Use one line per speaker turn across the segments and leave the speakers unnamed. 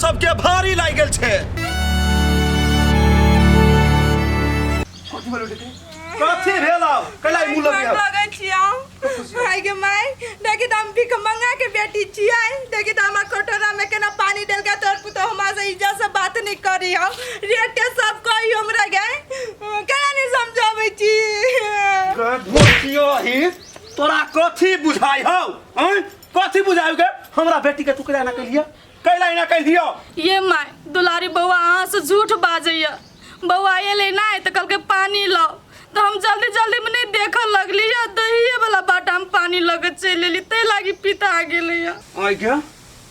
सबके भारी लाग गेल छे। कथी भेलौ कैला मुंह लगिया
लगै छियौ भाई के माय देखि त हम भिख मंगा के बेटी छियै देखि त हमर कटोरा में केना पानी देल के तोर पुतो हमरा से इज्जत से बात नहीं करियो रेटे सब कहि हमरा गे केना नहीं समझाबै छी
गधोचियो ही तोरा कथी बुझाई हौ हैं कथी बुझाई गे हमरा बेटी के टुकड़ा ना कहिया कैला ना कह दियो
ये माय दुलारी बउआ अहाँ से झूठ बाजैया बउआ एले ना त कल के पानी लाओ तो हम जल्दी जल्दी में नहीं देख लगली दहिए वाला बाटा में पानी लगे चल ते लागी पिता गेले
आ गया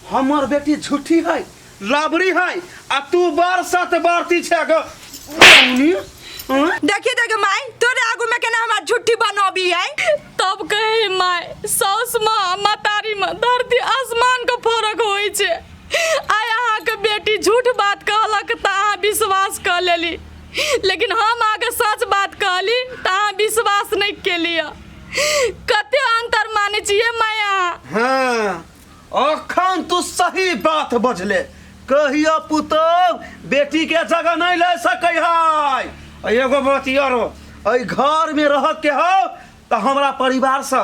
हमर बेटी झूठी है लाबड़ी है आ तू बार साथ बारती छे ग
देखिए देखे माय तोरे आगू में केना हमरा झूठी बनबी है तब कहे माय सास मां मतारी में धरती आसमान का फर्क होई छे आय अहाँ के बेटी झूठ बात कहलक त अहाँ विश्वास कर लेली लेकिन हम आगे सच बात कहली त अहाँ विश्वास नहीं केलिया कते अंतर माने छिए माया
हां अखन तू सही बात बजले कहिया पुतो बेटी के जगह नहीं ले सकै है एगो बात यारो ए घर में रह के हो त हमरा परिवार से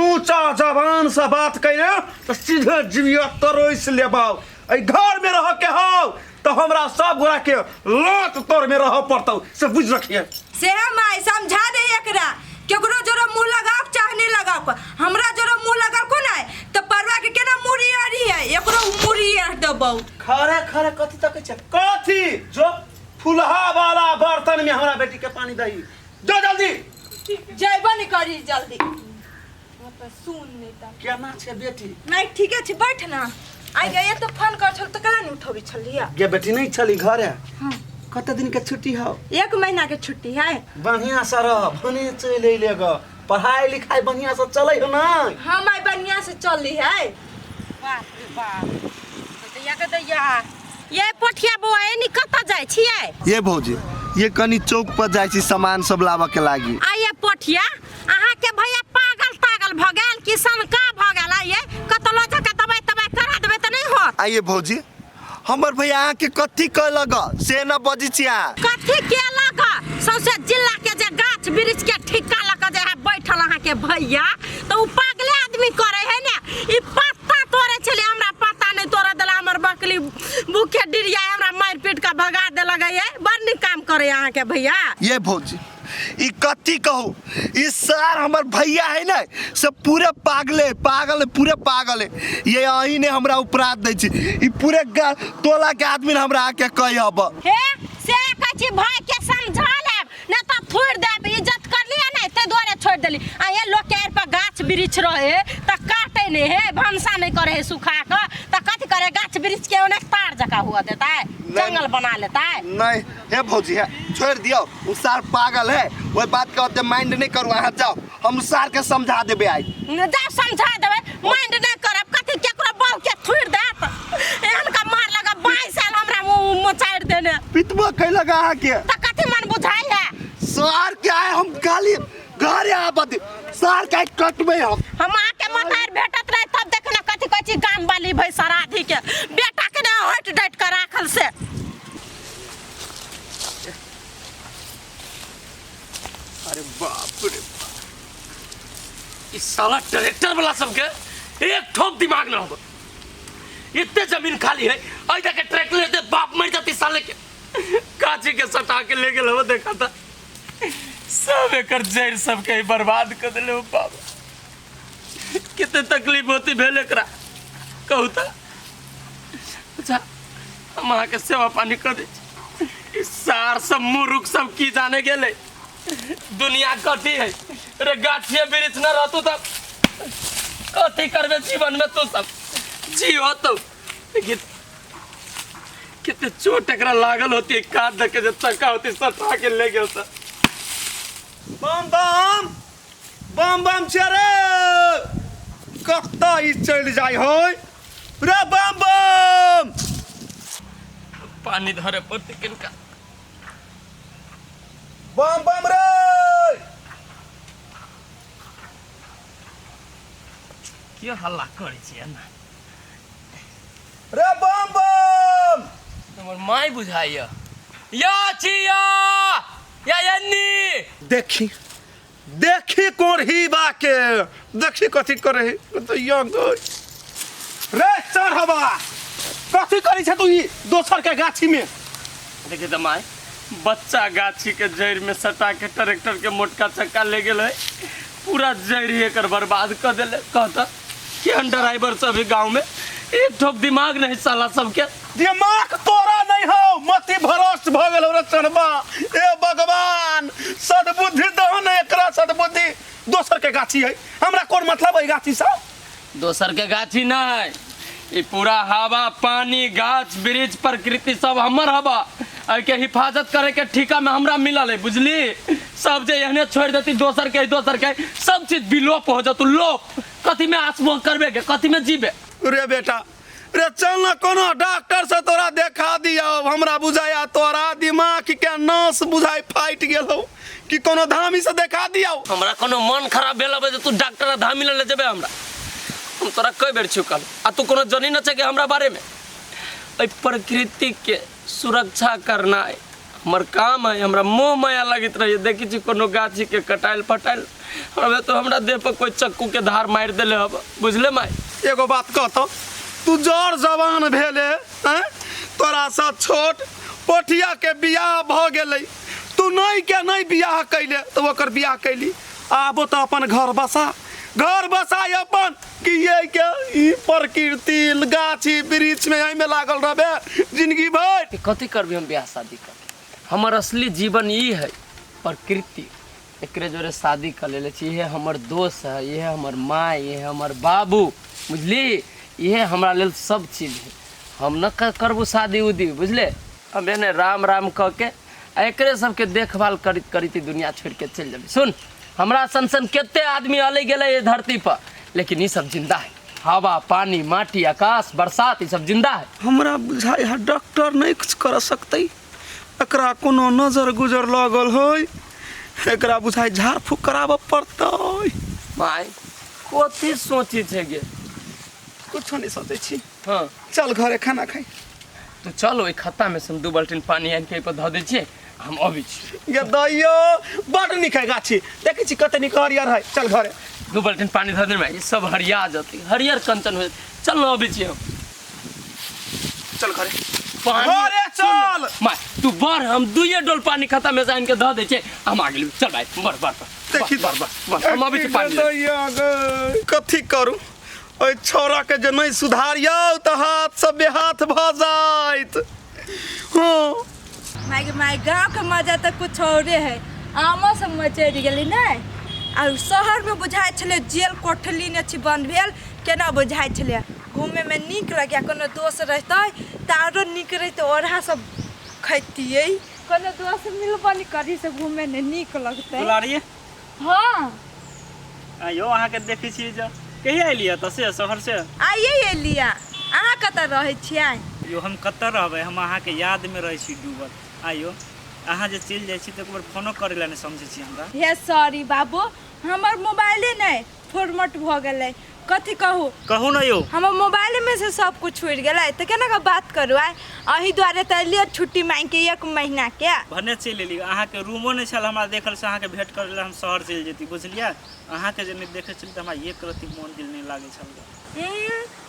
ऊंचा जबान से बात कइले त सीधे जिविया तरोइस लेबाओ ए घर में रह के हो तो हमरा सब गोरा के लात तोर में रह पड़तौ से बुझ रखिए
से माय समझा दे एकरा केकरो जरा मुंह लगाव चाहने लगाव हमरा जरा मुंह लगाव को नै त परवा के केना मुड़ी आरी है एकरो मुड़ी आर दबौ
खरे खरे कथि तक छै कथि जो फुलहा वाला बर्तन में हमरा बेटी के पानी दई जो जल्दी
जइबो नहीं करी जल्दी त सुन नहीं त
केना छै बेटी
नहीं ठीक है बैठ ना आई गए तो फोन कर छल त कला नहीं उठबी छलिया
गे बेटी नहीं चली घर है हां कत दिन के छुट्टी हो
1 महीना के छुट्टी है
बढ़िया सर भने चले ले ग पढ़ाई लिखाई बढ़िया से चलै हो ना
हां माय बढ़िया से चली है बाप रे बाप तो या के दैया ये पोठिया बुआ एनी कत जाय छियै
ये भौजी ये कनी चौक पर जाय छी सामान सब लाबे के लागी
आ ये पोठिया अहाँ के भैया पागल भ गेल किसान का भ गेल ये कतलो जका दबाई करा देबे त नहीं होत
आइए भौजी हमर भैया के कथि कहलग से न बजी छिया
कथि केलक सौसे जिला के जे गाछ वृक्ष के ठिका लक जे बैठल अहाँ के भैया तो उ पागले आदमी करे है ना ई पत्ता तोरे छले हमरा पता नहीं तोरे देला हमर बकली भूखे डिरिया हमरा मार पीट के भगा देलक ये बड़ नी काम करे अहाँ के भैया
ये भौजी ई कथि कहू ई सार हमर भैया है ना सब पूरे पागल पूरे पागल है ये अही ने हमरा अपराध दै छी ई पूरे टोला के आदमी ने हमरा आके कहब
हे से कछि भाई के समझा लेब न त छोड़ देब इज्जत कर लिया नहीं ते द्वारे छोड़ देली आ ये लोग के पर गाछ वृक्ष रहे त काटे नहीं है भंसा नहीं करे है सुखा के त कथि करे गाछ वृक्ष के ओने तार जका हुआ देता है जंगल बना लेता है
नहीं हे भौजी है छोड़ दियो उ सार पागल है ओई बात के ओते माइंड नहीं करू अहाँ जाओ हम सार के समझा देबे आई
जा समझा देबे माइंड नहीं करब कथि केकरो बाऊ के छोड़ देत एहन का मार लगा 22 साल हमरा मुंह मचाड़ देने
पितबा कह लगा आ के
त कथि मन बुझाई है
सार क्या है हम खाली घर आबद सार का कटबे हम
आके मतार भेटत रहे तब देखना कथि कथि गाम वाली भई सराधी के बेटा के ना हट डट के राखल से
अरे बाप रे इस साला ट्रैक्टर वाला सबके एक ठोक दिमाग ना होगा इतने जमीन खाली है आई जाके ट्रैक्टर लेते बाप मर जाती साले के काची के सटा के ले गेल हो देखा था सब एकर जहर सबके ही बर्बाद कर देले हो बाप कितने तकलीफ होती भेल एकरा कहू था अच्छा हम अहाँ के सेवा पानी कर दे इस सार सब मुरुख सब की जाने गेले दुनिया कथी है रे गाछिए वृक्ष न रहतू तब कथी करबे जीवन में तू सब जियो तो कितने चोट एकरा लागल होती काट देके जे चक्का होती सटा के ले गयो त
बम बम बम बम चरे कत्ता ई चल जाय होय रे बम बम
पानी धरे पड़ते किनका
बम बम रे
क्या हल्ला करे छी ना
रे बम बम
हमर माय बुझाइया या छिया या यानी
देखी देखी कोढ़ी बाके देखी कथी करे तो यो रे चढ़वा कथी करी छ तू ई दोसर के गाछी में
देखे तो माय बच्चा गाछी के जड़ में सटा के ट्रैक्टर के मोटका चक्का ले गेल पूरा जड़ एकर बर्बाद कर दिले कहता कि ड्राइवर सब गांव में एक ठोप दिमाग नहीं साला सबके
दिमाग तोरा नहीं हो मति भरोस भ गेल रे चढ़वा ए भगवान सद्बुद्धि दहन एकरा सद्बुद्धि दोसर के गाछी है हमरा कोन मतलब है गाछी से
दोसर के गाछी नहीं ये पूरा हवा पानी गाछ वृक्ष प्रकृति सब हमर हवा के हिफाजत करे के ठिका में हमरा मिलल है बुझली सब जे एहने छोड़ देती दोसर के सब चीज विलोप हो जातु लोप कथी में आसमो करबे के कथी में जीबे
रे बेटा रे चल ना कोनो डॉक्टर से तोरा देखा दियो हमरा बुझाया तोरा दिमाग के नस बुझाई फाइट गेलो कि कोनो धामी से देखा दियो
हमरा कोनो मन खराब भेल बे तू डॉक्टर धामी ले जेबे हमरा हम तोरा कई बेर चुकल आ तू कोनो जनी न छे हमरा बारे में ए प्रकृति के सुरक्षा करना है हमर काम है हमरा मोह माया लगित रही देखी छी कोनो गाछी के कटाइल पटाइल हमें तो हमरा देह पर कोई चक्कू के धार मार देले हब बुझले माय
एगो बात कहतो तू जड़ जवान भेले हैं तोरा सा छोट पोठिया के बियाह भ गेलै तू नहीं के नहीं बियाह कैले तो ओकर बियाह कैली आबो तो अपन घर बसा अपन कि ये के ई प्रकृति गाछी वृक्ष में में लागल रहबे जिंदगी भर
कथी करबे हम ब्याह शादी कर हमर असली जीवन ई है प्रकृति एकरे जोरे शादी कर ले छी ये हमर दोस्त है ये हमर माँ ये हमर बाबू बुझली ये हमरा लेल सब चीज है हम न करबू शादी उदी बुझले हम एने राम राम कह के एकरे सबके देखभाल करित करित दुनिया छोड़ के चल जाबे सुन हमरा सन केते आदमी अले गेले ये धरती पर लेकिन ये सब जिंदा है हवा पानी माटी आकाश बरसात ये सब जिंदा है
हमरा बुझाई है डॉक्टर नहीं कुछ कर सकते एकरा कोनो नजर गुजर लागल होय एकरा बुझाई झाड़ फूक कराबे पड़तै
माय कथी सोची छे गे
कुछ नहीं सोचे छी
हां
चल घरे खाना खाई
तो चलो एक खत्ता में से 2 बाल्टीन पानी आन के पर ध दे छी हम अभी छी
ये दैयो बड़ निकै गाछी देखै छी कते निक हरियर है चल घरे
2 बाल्टीन पानी ध दे में ये सब हरिया जाती हरियर कंचन हो चल ना अभी छी हम
चल घरे
पानी
घरे चल
माय तू बर हम 2 डोल पानी खत्ता में से आन के ध दे छी हम आ गेली चल भाई बर
देखी
बस हम अभी छी पानी
कथी करू ओइ छोरा के जे नहीं सुधारियो त हाथ सब बेहाथ भ जाइत हां
माय गाँव के मजा तो कुछ औरे है आमो से मचेर गेली नहीं और शहर में बुझाई छले जेल कोठली ने छी बंद भेल केना बुझाई छले घूमे में निक लगे कोनो दोस्त रहते तारो निक रहते ओढ़ा सब खैतियै कोनो दोस्त मिलबनी करी से घूमे ने निक लगते
दुलारी
हां
आयो अहाँ के देखै छी जे कहिया एलिया तसे शहर से
आइए एलिया अहाँ कत रहै छियै
यो हम कतऽ रहबै हम अहाँ के याद में रहै छी डूबल आयो अहाँ जे चल जाइ छी त एक बार फोनो करैला नै समझै छी हमरा
हे सॉरी बाबू हमर मोबाइले नै फॉर्मेट भ गेलै कथी कहू
न यो
हमर मोबाइल में से सब कुछ छूट गेलै त केना का बात करू आइ अही द्वारे त लियो छुट्टी मांग के 1 महीना के
भने चल एली अहाँ के रूमो नै छल हमरा देखल से अहाँ के भेट करैला हम शहर चल जेती बुझलिया अहाँ के जे नै देखै छल त हमरा एक रति मन दिल नै लागै छल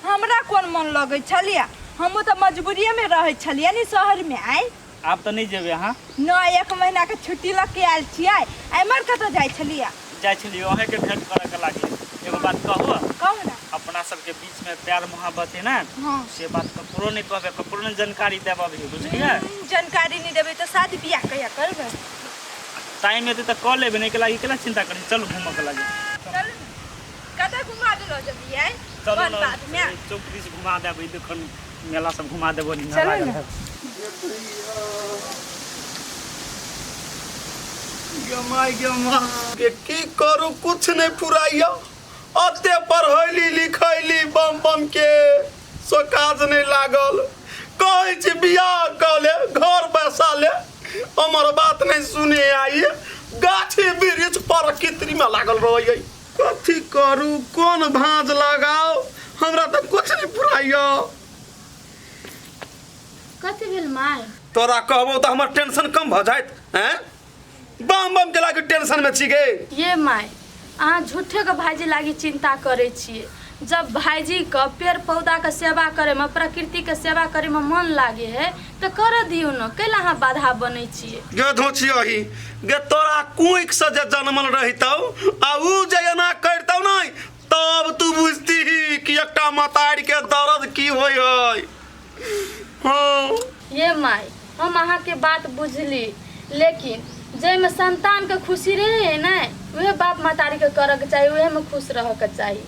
हमरा कोन मन लगै छलिया हम त मजबूरी में रहै छलिया नि शहर में आइ
आप त नै जेबे अहाँ
न 1 महीना के छुट्टी ल के आइल छियै एमर कत जाइ छलिया
जाइ छलियो अहाँ के भेट करे के लागि एगो बात कहू
कहू ना
अपना सब के बीच में प्यार मोहब्बत है ना
हां
से बात ककरो नै कहबे ककरो नै जानकारी देबा भी बुझलिया
जानकारी नहीं देबे त शादी बियाह कहिया करबे
टाइम हेतै त कॉल लेबे नै के लागि केला चिंता करी चल घूमऽ के लागि
चल कतऽ घुमा देलो जल्दी आइ
चलो
कोन बात में
चौकड़ी से घुमा देबै देखन मेला सब घुमा देबो नि
चलो
लागल
ना।
है
के की करू कुछ नहीं फुराइया अते पढ़ैली लिखैली बम बम के सो काज नहीं लागल कहै छी बियाह क ले घर बसा ले हमर बात नहीं सुने आई गाछी वृक्ष पर कितरी में लागल रहिए कथी करू कोन भांज लगाओ हमरा तो कुछ नहीं फुराइया
कथी भेल माय?
तोरा कहबो तो हमर टेंशन कम भ जाइत हैं? बम बम के लागी टेंशन में छी गे।
ये माय अहाँ झूठे के भाईजी लागी चिंता करे छिए। जब भाईजी का पेड़ पौधा के सेवा करे में, प्रकृति के सेवा करे में मन लागे है तो कर दियो न, कैला अहाँ बाधा बनै छिए?
गे धोछियही गे, तोरा कुइक से जे जन्मल रहितौ आ उ जे एना करतौ नहीं, तब तू बुझती कि एकटा मतारी के दर्द की होय है। हाँ
ये माय हम अहाँ के बात बुझली, लेकिन जे में संतान के खुशी रहे है ना, वह बाप मतारी के करे के चाहिए, वह में खुश रह के चाहिए।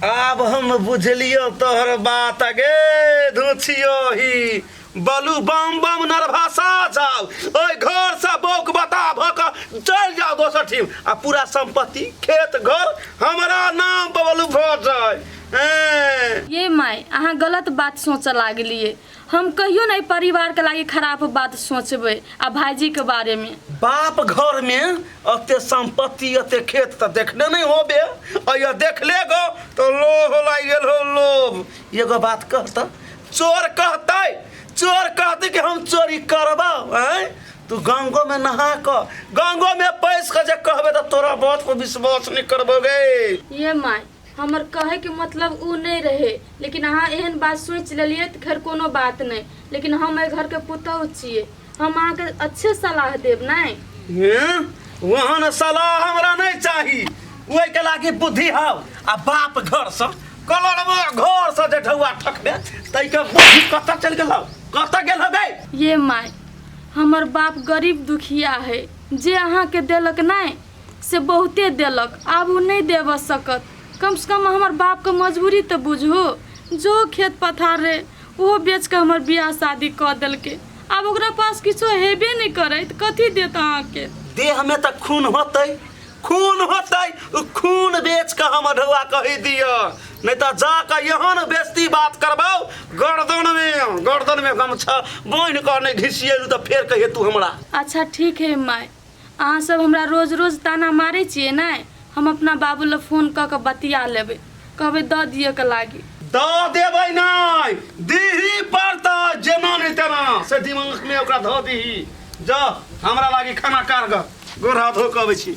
अब हम बुझलियो तोहर बात गे धोछियही। बलू बम बम नरभासा जाओ, ओए घर से बोक बता भक चल जाओ दोसर ठिम, आ पूरा संपत्ति खेत घर हमारा नाम पर बलू भ जाए।
ये माय अहाँ गलत बात सोचे लागलिए। हम कहियो नहीं परिवार के लागी खराब बात सोचबे आ भाईजी के बारे में।
बाप घर में अते संपत्ति अते खेत तो देखने नहीं होबे, और देख लेगो तो लोभ लाग गेल हो लोभ। एगो बात कहता, चोर कहते कि हम चोरी करबा हैं? तू गंगो में नहा कर, गंगो में पैस कर जे कहबे तो तोरा बात पर विश्वास नहीं करबोगे।
ये माय हमर कहे के मतलब उ नहीं रहे, लेकिन अहाँ एहन बात सोच लेलिए तो खैर कोनो बात नहीं, लेकिन हम ए घर के पुतौह छिए, हम अहाँ के अच्छे सलाह देब नहीं।
वहाँ न सलाह हमरा नहीं चाही, वही के लागी बुद्धि हाव आ बाप घर से कलरवा घर से जे ढौआ ठकबे तै के बुद्धि कत चल गेल, कत गेल बे?
ये माय हमर बाप गरीब दुखिया है, जे अहाँ के देलक नहीं से बहुते देलक, आब उ नहीं देव सकत। कम से कम हमार बाप का मजबूरी तो बुझो, जो खेत पथार रहे वो बेच के हमर बियाह शादी कर देलके, अब ओकरा पास किछो हेबे नहीं करे तो कथी देत अहाँ के?
देह में तक खून होतै, खून बेच के हम ढौआ कही दिया, नहीं तो जाकर यहाँ न बेस्ती बात करबाओ, गर्दन में गमछा बांध कर नहीं घिसिएलू तो फिर कहिए तू हमरा।
अच्छा ठीक है माय, अहाँ सब हमरा रोज रोज ताना मारे छिए ना, हम अपना बाबू ला फोन क के बतिया लेबे, कहबे द दिए के लागी।
द देबै नहीं, दीही पड़ता जेना नहीं तेना से दिमाग में ओकरा ध दीही। जा हमरा लागी खाना कार ग, गोर हाथ धो के अबै छी।